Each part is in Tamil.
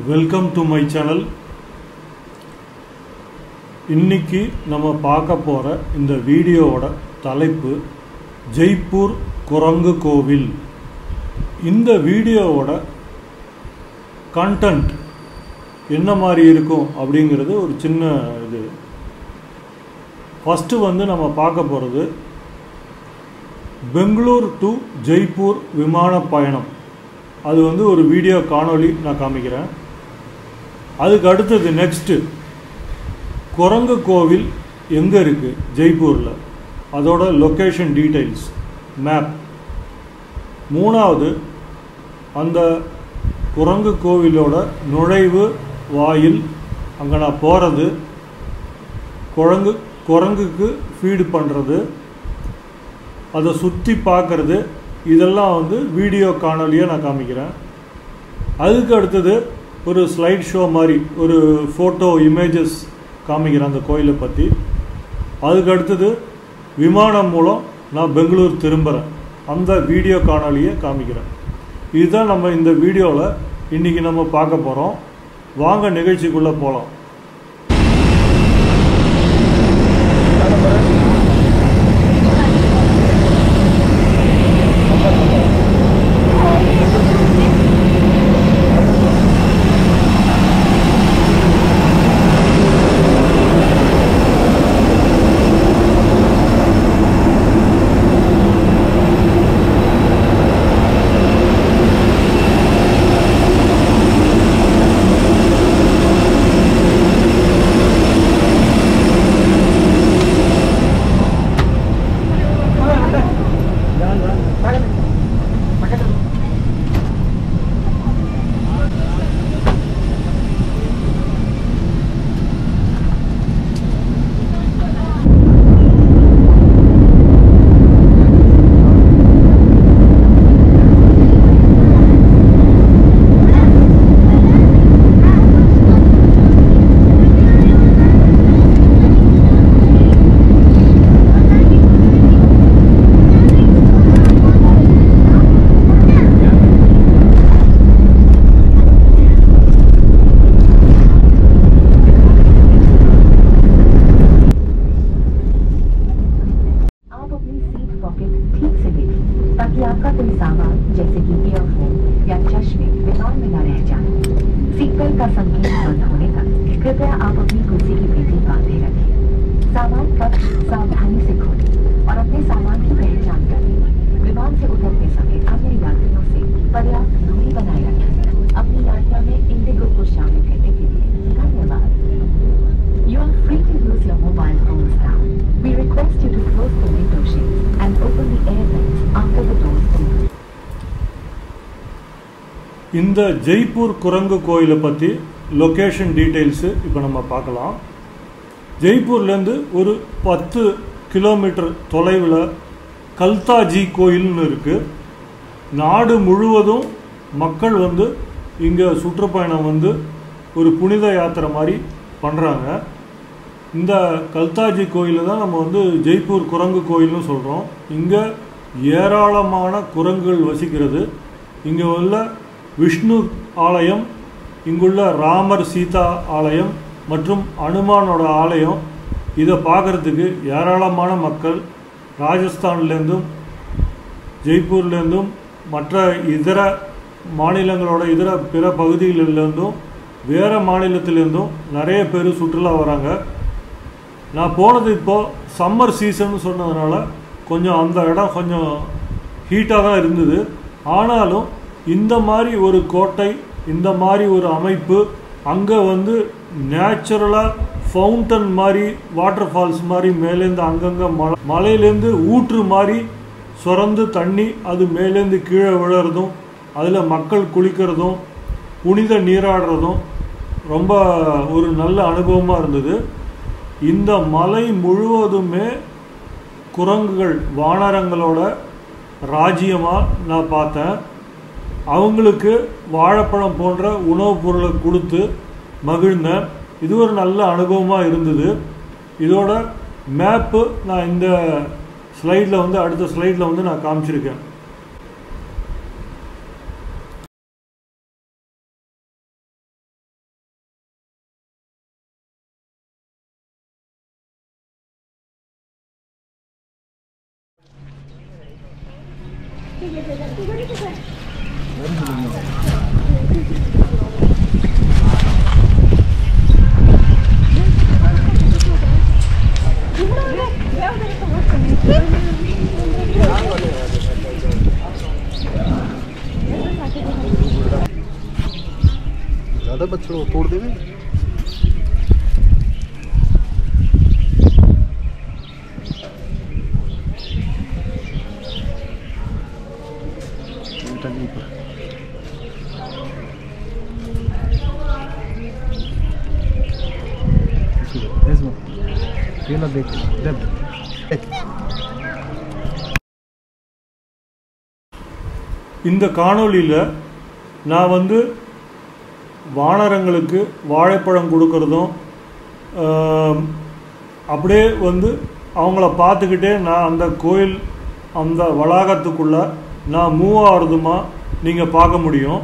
Welcome to my channel. இன்னைக்கு நம்ம பார்க்க போகிற இந்த வீடியோவோட தலைப்பு ஜெய்ப்பூர் குரங்கு கோவில். இந்த வீடியோவோட கண்டென்ட் என்ன மாதிரி இருக்கும் அப்படிங்கிறது ஒரு சின்ன இது. ஃபஸ்ட்டு நம்ம பார்க்க போகிறது பெங்களூர் டு ஜெய்ப்பூர் விமான பயணம். அது ஒரு வீடியோ காணொளி நான் காமிக்கிறேன். அதுக்கு அடுத்தது நெக்ஸ்ட்டு குரங்கு கோவில் எங்கே இருக்குது ஜெய்ப்பூரில், அதோட லொக்கேஷன் டீட்டெயில்ஸ், மேப். மூணாவது அந்த குரங்கு கோவிலோட நுழைவு வாயில், அங்கே நான் போகிறது, குரங்குக்கு ஃபீடு பண்ணுறது, அதை சுற்றி பார்க்குறது, இதெல்லாம் வீடியோ காணொலியாக நான் காமிக்கிறேன். அதுக்கு அடுத்தது ஒரு ஸ்லைட் ஷோ மாதிரி ஒரு ஃபோட்டோ இமேஜஸ் காமிக்கிறேன் அந்த கோயிலை பற்றி. அதுக்கு அடுத்தது விமானம் மூலம் நான் பெங்களூர் திரும்புகிறேன், அந்த வீடியோ காணொலியை காமிக்கிறேன். இதுதான் நம்ம இந்த வீடியோவில் இன்றைக்கி நம்ம பார்க்க போகிறோம். வாங்க நிகழ்ச்சிக்குள்ளே போகலாம். आपका कोई सामान जैसे कि ईयरफोन या चश्मे विमान में न रह जाए। सीट बेल्ट का संकेत बंद होने तक कृपया आप अपनी कुर्सी की पेटी बांधे रखें। सामान कब सावधानी से खोलें और अपने सामान की पहचान करें। विमान से उतरते समय अन्य यात्रियों से पर्याप्त दूरी बनाए रखें। अपनी यात्रा में इंडिगो को शामिल करने के लिए धन्यवाद। You are free to use your mobile phones now. We request you to close the window shades and open the air vents after the doors open. இந்த ஜெய்ப்பூர் குரங்கு கோயிலை பற்றி லொக்கேஷன் டீட்டெயில்ஸு இப்போ நம்ம பார்க்கலாம். ஜெய்ப்பூர்லேருந்து ஒரு 10 கிலோமீட்டர் தொலைவில் கல்தாஜி கோயில்னு இருக்குது. நாடு முழுவதும் மக்கள் இங்கே சுற்றுப்பயணம் ஒரு புனித யாத்திரை மாதிரி பண்ணுறாங்க. இந்த கல்தாஜி கோயிலை தான் நம்ம ஜெய்ப்பூர் குரங்கு கோயில்னு சொல்கிறோம். இங்கே ஏராளமான குரங்குகள் வசிக்கிறது. இங்கே உள்ள விஷ்ணு ஆலயம், இங்குள்ள ராமர் சீதா ஆலயம் மற்றும் அனுமானோட ஆலயம், இதை பார்க்குறதுக்கு ஏராளமான மக்கள் ராஜஸ்தான்லேருந்தும் ஜெய்ப்பூர்லேருந்தும் மற்ற இதர மாநிலங்களோட பிற பகுதிகளிலேருந்தும் வேறு மாநிலத்திலேருந்தும் நிறைய பேர் சுற்றுலா வராங்க. நான் போனது இப்போது சம்மர் சீசன் சொன்னதுனால கொஞ்சம் அந்த இடம் கொஞ்சம் ஹீட்டாக தான் இருந்தது. ஆனாலும் இந்த மாதிரி ஒரு கோட்டை, இந்த மாதிரி ஒரு அமைப்பு, அங்கே நேச்சுரலாக ஃபவுண்டன் மாதிரி, வாட்டர் ஃபால்ஸ் மாதிரி மேலேருந்து அங்கங்கே மலையிலேருந்து ஊற்று மாதிரி சுரந்து தண்ணி அது மேலேருந்து கீழே விழுறதும், அதில் மக்கள் குளிக்கிறதும் புனித நீராடுறதும் ரொம்ப ஒரு நல்ல அனுபவமாக இருந்தது. இந்த மலை முழுவதுமே குரங்குகள், வானரங்களோட ராஜ்யமாக நான் பார்த்தேன். அவங்களுக்கு வாழைப்பழம் போன்ற உணவுப் பொருளை கொடுத்து மகிழ்ந்தேன். இது ஒரு நல்ல அனுபவமாக இருந்தது. இதோட மேப்பு நான் இந்த ஸ்லைடில் அடுத்த ஸ்லைடில் நான் காமிச்சிருக்கேன். ज़्यादा बच्चों को तोड़ देवे இந்த காணொளியில் நான் வந்து வானரங்களுக்கு வாழைப்பழம் கொடுக்கறதும் அப்படியே வந்து அவங்கள பார்த்துக்கிட்டே நான் அந்த கோயில் அந்த வளாகத்துக்குள்ளே நான் மூவ் ஆகிறதுமா நீங்கள் பார்க்க முடியும்.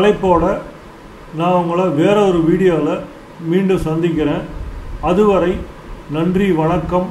தலைப்போட நான் உங்களை வேற ஒரு வீடியோவில் மீண்டும் சந்திக்கிறேன். அதுவரை நன்றி, வணக்கம்.